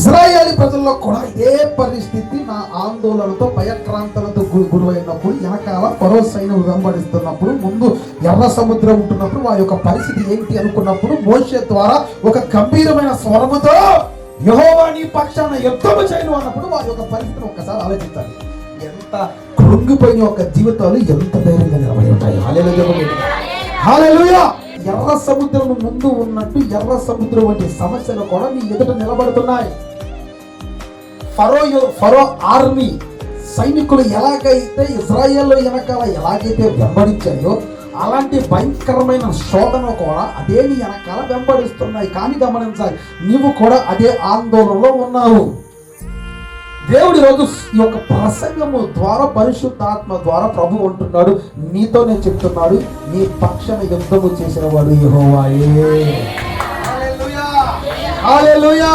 ఇశ్రాయేలు ప్రజల్లో కూడా ఇదే పరిస్థితి, నా ఆందోళనతో భయక్రాంతులతో గురైనప్పుడు, వెనకాల ఫరో సైన్యం వెంబడిస్తున్నప్పుడు, ముందు ఎర్ర సముద్రం ఉంటున్నప్పుడు వారి యొక్క పరిస్థితి ఏంటి అనుకున్నప్పుడు మోషే ద్వారా ఒక గంభీరమైన స్వరముతో యెహోవా నీ పక్షాన యుద్ధము చేయను అన్నప్పుడు వారి యొక్క పరిస్థితిని ఒక్కసారి ఆలోచించాలి. ఎంత కృంగిపోయిన ఒక జీవితాలు ఎంత ధైర్యంగా నిలబడి ఉంటాయి. హల్లెలూయా. ఎర్ర సముద్రం ముందు ఉన్నట్టు ఎర్ర సముద్రం వంటి సమస్యలు కూడా మీ ఎదుట నిలబడుతున్నాయి. ఫరో ఆర్మీ సైనికులు ఎలాగైతే ఇజ్రాయేల్ వెనకాల ఎలాగైతే వెంబడించాయో అలాంటి భయంకరమైన శోధన కూడా అదే నీ వెనకాల వెంబడిస్తున్నాయి. కానీ గమనించాలి, నీవు కూడా అదే ఆందోళనలో ఉన్నావు. దేవుడి రోజు ఈ యొక్క ప్రసంగము ద్వారా, పరిశుద్ధాత్మ ద్వారా ప్రభు అంటున్నాడు, నీతోనే చెప్తున్నాడు, నీ పక్షాన యుద్ధము చేసిన వాడు యెహోవాయే. హల్లెలూయా, హల్లెలూయా.